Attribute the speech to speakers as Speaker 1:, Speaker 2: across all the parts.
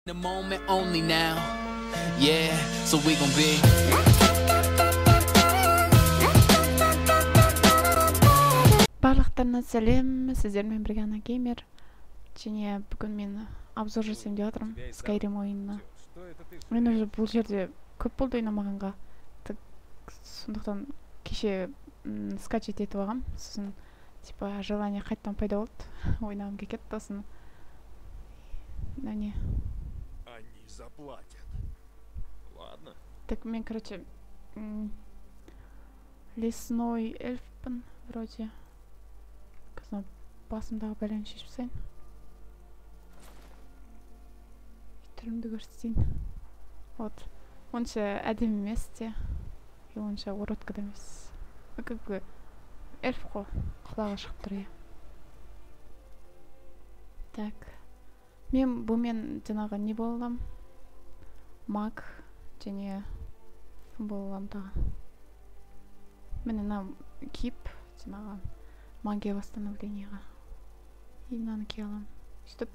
Speaker 1: The moment only now. Yeah, so we gon' be.
Speaker 2: Барлықтарына сәлем, сіздермен бірге Ана Геймер. Және бүгін мен обзор жасайын деп жатырмын Skyrim ойынына. Мен уже бұл жерде көп болды ойнамағанға. Сондықтан кеше скачать етіп алғам. Сосын типа желание қайттан пайда болды. Ойнағым келіп кетті сосын. Они
Speaker 3: заплатят. Ладно.
Speaker 2: Так, мен, короче, лесной эльфпін, вроде. Қазір басымдағы бәлені шешіп тастайын. Түрімді көрсетейін. Вот. Онша әдемі емес те. И онша уродка да емес. Как бы эльф қой, құлағы шығып тұр. Так. Мен бұмен жаңағы не болам? Маг және болам тағы. Мен ана киіп жаңағы магия восстановлениеға. И мынаны кие алам. Сөйтіп,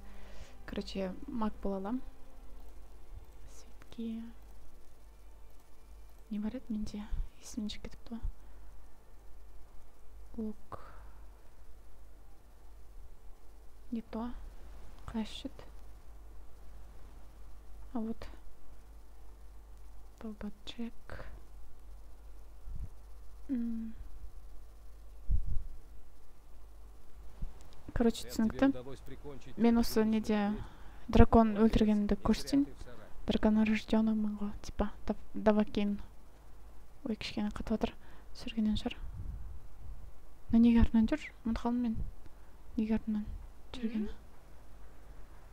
Speaker 2: короче, маг бола алам. Светке. Не бар еді менде? Есімнен шығып кетіпті. Лук. Не то. Қашыт. А вот Бабаджек. Короче, түсінікті. Мен осы неде дракон өлтіргенімді көрсетейін. Драконорожденныймын ғой, типа Давакин. Ой, кішкене қатып отыр. Сүргеннен шығар. Но неге артынан жүр? Ұмытып қалдым мен. Неге артынан жүргені?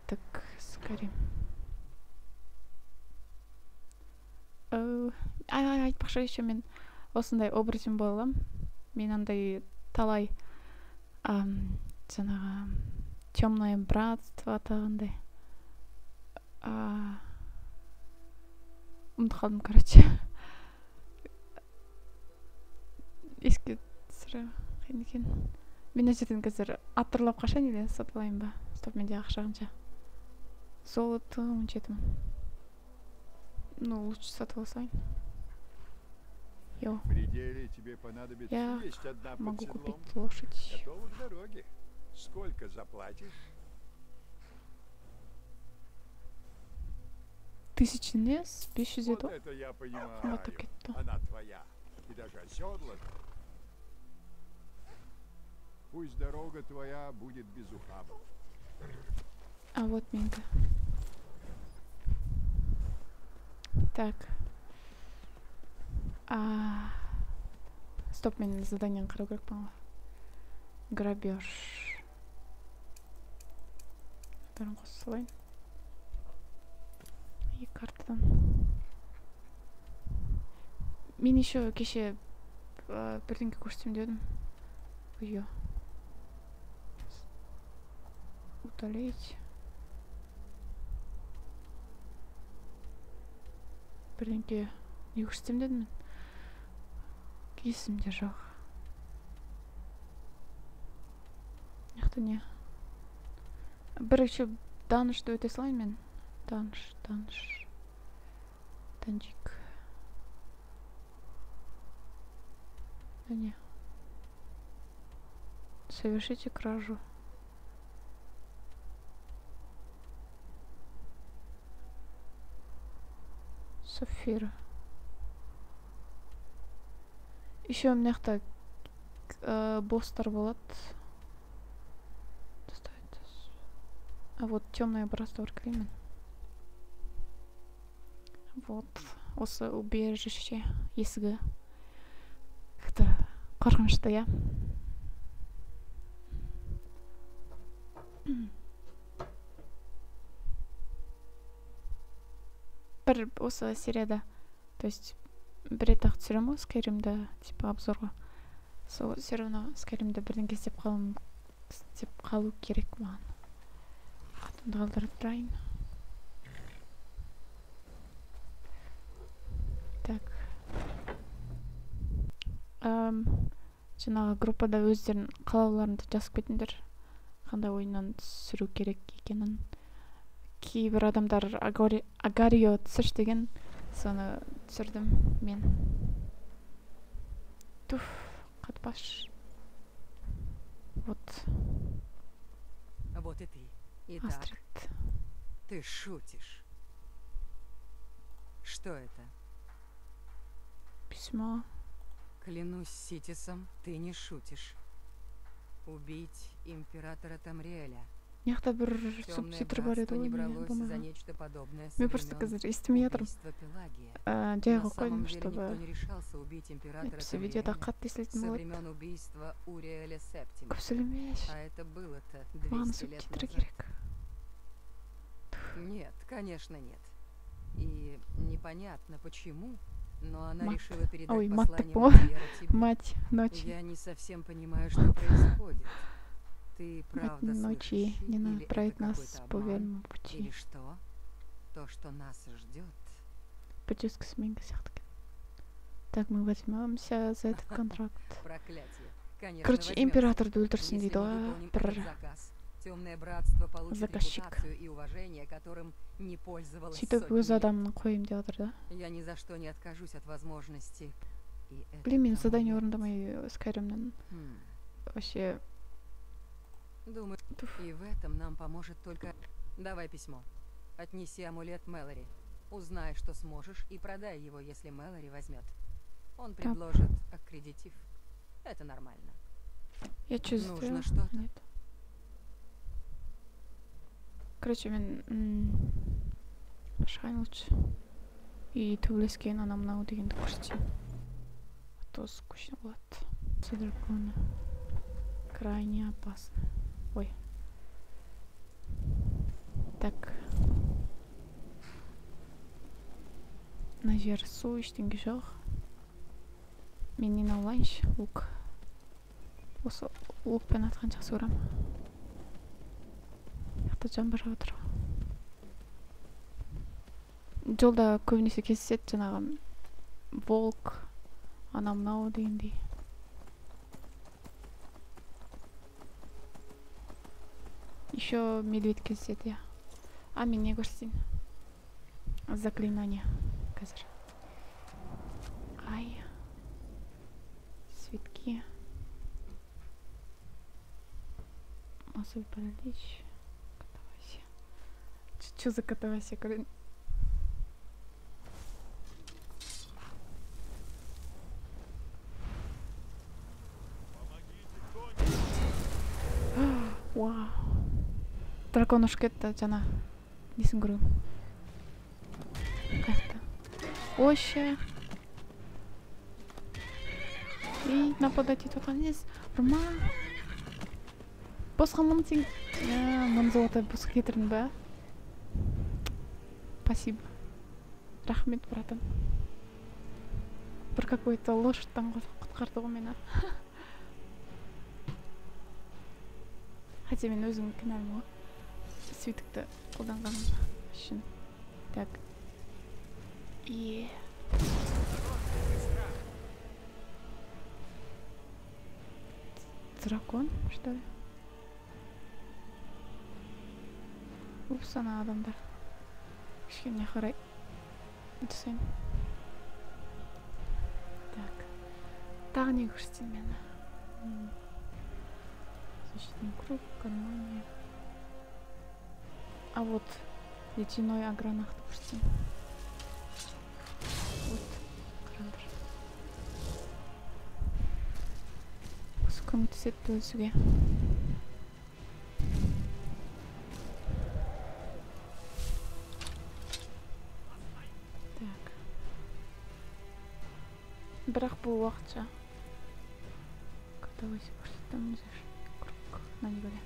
Speaker 2: Так, Skyrim. Айтпақшы еще мен осындай образым болам. Мен андай талай жаңағы темное братство атағандай. Ұмытып қалдым, короче. Еске түсірі қиын екен. Мен өзден қазір аттырлап қашан еле сатып алайын ба? Стоп, менде ақша қанша. Золото 17 мың. Ну, лучше сатып алсайын. Йо. Я могу купить лошадь.
Speaker 3: Готова к дороге. Сколько заплатишь?
Speaker 2: 1000 нес, 500
Speaker 3: Вот
Speaker 2: зетов.
Speaker 3: это я понимаю.
Speaker 2: Вот так это.
Speaker 3: Она твоя. И даже оседлана. Пусть дорога твоя будет без ухабов.
Speaker 2: А вот Минка. Так. Стоп, мен заданиені қарау керек па? Грабеж. Бәрін қосып салайын. И картадан. Мен еще кеше бірдеңке көрсетем дедім. Ой. Удалить. Бірдеңке не көрсетем дедім мен. Есімде жоқ. Яқты не? Бір еще данышты өте салайын мен. Даныш. Данжик. Не. Совершите кражу. Софира. Еще мына жақта босстар болады. А вот темное братство клеймен. Вот. Осы убежище есігі. Как-то қорқынышты, я. Бір осы серияда, то есть бір рет ақ түсірем ғой Skyrim'ді, типа обзорға. Сол все равно Skyrim'ді бірдеңке істеп қалу керек маған. Атымды қалдырып тұрайын. Так. Жаңағы группада өздерін қалауларында жазып кетіңдер. Қандай ойыннан түсіру керек екенін. кейбір адамдар агарио түсірші деген, соны түсірдім мен. Туф, қатпаш. Вот.
Speaker 4: Вот и ты. Итак,
Speaker 2: Астрид.
Speaker 4: ты шутишь. Что это?
Speaker 2: Письмо.
Speaker 4: Клянусь Ситисом, ты не шутишь. Убить императора Тамриэля.
Speaker 2: Мықты бір
Speaker 4: Темное
Speaker 2: субтитр бар еді
Speaker 4: братство
Speaker 2: ғой,
Speaker 4: не
Speaker 2: мен
Speaker 4: бралось за
Speaker 2: болмаған.
Speaker 4: нечто подобное со
Speaker 2: Мен просто
Speaker 4: времен
Speaker 2: қазір естімей жатырмын.
Speaker 4: убийства Пелагии.
Speaker 2: Жай
Speaker 4: На
Speaker 2: қойып
Speaker 4: самом
Speaker 2: қойдым,
Speaker 4: деле никто
Speaker 2: чтобы
Speaker 4: не решался убить императора
Speaker 2: осы видеода
Speaker 4: Тамриэля
Speaker 2: қатты естілетін
Speaker 4: со
Speaker 2: болады.
Speaker 4: времен убийства Уриэля Септима.
Speaker 2: Көп сөйлемеш.
Speaker 4: А это было-то
Speaker 2: Маған
Speaker 4: 200 лет
Speaker 2: субтитры
Speaker 4: назад.
Speaker 2: керек.
Speaker 4: Нет, конечно, нет. И непонятно почему, но она
Speaker 2: Мат.
Speaker 4: решила передать
Speaker 2: Ой, мат
Speaker 4: послание
Speaker 2: такого.
Speaker 4: Мадьяра тебе.
Speaker 2: Мать ночи.
Speaker 4: Я не совсем понимаю, что происходит. Ты
Speaker 2: Мать
Speaker 4: правда
Speaker 2: ночи.
Speaker 4: слышишь,
Speaker 2: Не надо
Speaker 4: или
Speaker 2: отправить
Speaker 4: это
Speaker 2: нас
Speaker 4: какой-то
Speaker 2: по
Speaker 4: обман,
Speaker 2: верному
Speaker 4: или
Speaker 2: пути.
Speaker 4: что? То, что нас ждет.
Speaker 2: Прическа сменка сияқты. Так, мы возьмемся за этот контракт.
Speaker 4: Проклятие. Конечно,
Speaker 2: Короче,
Speaker 4: возьмёмся.
Speaker 2: императорды өлтірсін
Speaker 4: Если
Speaker 2: дейді
Speaker 4: мы
Speaker 2: ғой.
Speaker 4: выполним
Speaker 2: Бір
Speaker 4: этот заказ, Темное братство получит
Speaker 2: заказчик.
Speaker 4: репутацию и уважение, которым не пользовалось
Speaker 2: сөйтіп
Speaker 4: сотни
Speaker 2: өз
Speaker 4: лет.
Speaker 2: адамын қойым деп отыр да.
Speaker 4: Я ни за что не откажусь от возможности. И это
Speaker 2: Блин, мен
Speaker 4: тому
Speaker 2: задание
Speaker 4: нет.
Speaker 2: орындамай Скайримнен вообще.
Speaker 4: Думаю,
Speaker 2: Туф.
Speaker 4: и в этом нам поможет только... Давай письмо. Отнеси амулет Мэлори. Узнай, что сможешь, и продай его, если Мэлори возьмет. Он предложит аккредитив. Это нормально.
Speaker 2: Я чувствую.
Speaker 4: Нужно что-то?
Speaker 2: Нет. Короче, мен шығайын лучше. И төбелескен ана мынау дегенді көрсетейін. А то скучно болады. Все драконы. Крайне опасно. Ой. Так. Мына жер су, ештеңе жоқ. Мен нені алайыншы? Лук. Осы лукпен атқан жақсы көремін. Яқта жаңбыр жауып отыр. Жолда көбінесе кездеседі жаңағы волк, ана мынау дегендей. Еще медведь кездеседі, я. А мен не көрсетейін? Заклинание. Қазір. Ай. Цветки. Массовый паралич. Катавасия. Чё за катавасия? Вау. Дракон ұшып кетті жаңа. Несін көру? Қаяқта? Още. И нападать етіп отқан нес. Ұрма. Босқа мұны сен... Мұны золотой босқа кетірдің бе? Спасибо. Рахмет, братан. Бір какой-то лошадьтан құтқарды ғой мені. Хотя мен өзім кінәлім ғой. Сөйтікті қолданғаным үшін. Так. Дракон, что ли? Упс, ана адамдар. Кішкене қарай. Жасайын. Так. Тағы не көрсетейін мені? Защитный круг, гармония. А вот ледяной огранах, допустим. Вот қараңдар. Осы көмектеседі өзіге. Так. Бірақ бұл уақытша. Катавасия көрсеттім өзі. На не были.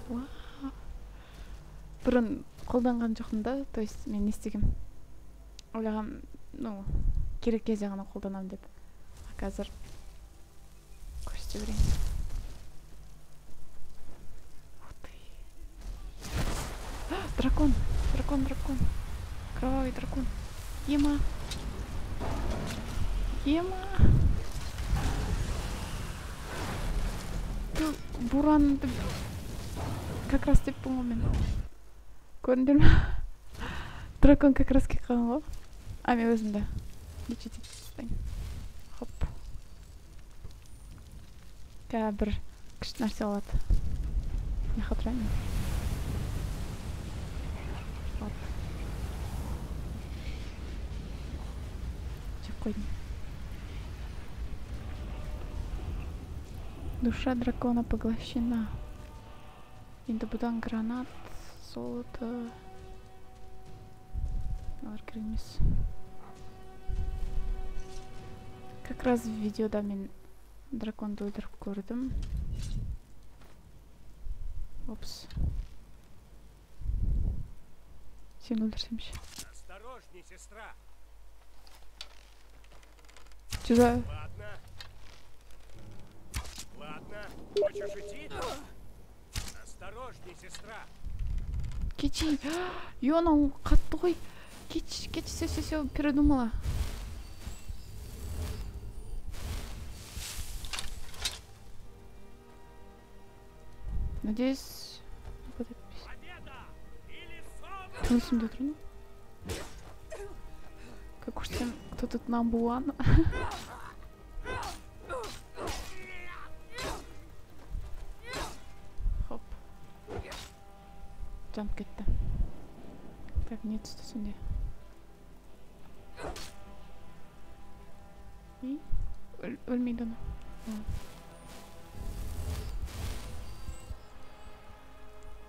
Speaker 2: Вау. Бұрын қолданған жоқпын да, то есть мен не істегем? Ойлағам, ну, керек кезде ғана қолданамын деп. А қазір көрсете берейін. Ух ты. Дракон, дракон, дракон. Кровавый дракон. Ема. Ема. буранды как раз деп болмаумен. Көрдіңдер ме? Дракон как раз кеткен ғой. А мен өзімді лечить етпейін. Хоп. Бір күшті нәрсе алады. Не қатырайын. Хоп. Жеп қойдым. Душа дракона поглощена. Енді бұдан гранат, золото. Олар керек емес. Как раз в видеода мен драконды өлтіріп көрдім. Опс. Сен өлтірсемші.
Speaker 5: Осторожней, сестра.
Speaker 2: Сюда.
Speaker 5: Ладно. Хочешь идти? Осторожней, сестра.
Speaker 2: Кетші. Йонау қатты ғой. Кетші, все, передумала. Надеюсь, төнісімде тұрын. Как уж сен, кто тут number one? Хоп. Жанып кетті. Так, не түсті сенде. И? Өлмейді оны.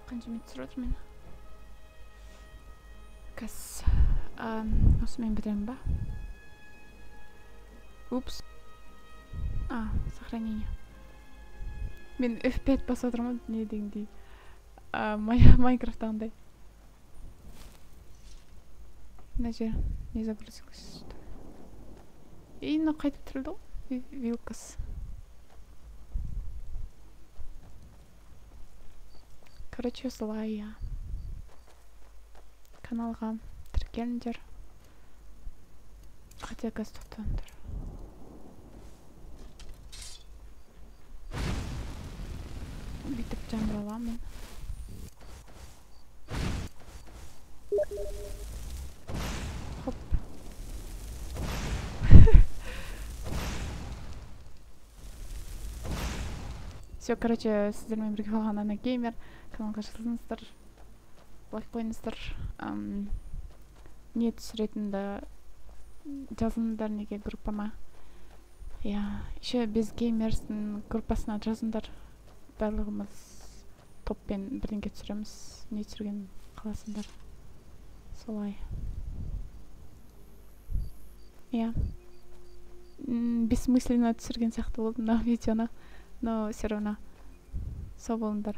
Speaker 2: Қанша мет түсір отыр мені? Кәс. Осымен бітіремін ба? Упс. Сохранение. Мен F5 басып отырмын, не дегендей. Майнкрафттағындай. Мына жер не загрузилось. И мына қайтып тұрылды ғой. Вилкас. Короче, солай. Каналға тіркеліңдер. Хотя газ тоқтаңдар. Бүйтіп жаныр аламын. Хоп. Все, короче, сіздермен бірге болған Ана Геймер. Каналға жазылыңыздар. Лайк қойыңыздар. Не түсіретінді жазыңыздар неге группама. Еще без геймерстің группасына жазыңдар. Барлығымыз топпен бірдеңке түсіреміз. Не түсірген қаласыңдар. Солай. Бессмысленно түсірген сияқты болды мына видеоны. Но все равно сау болыңдар.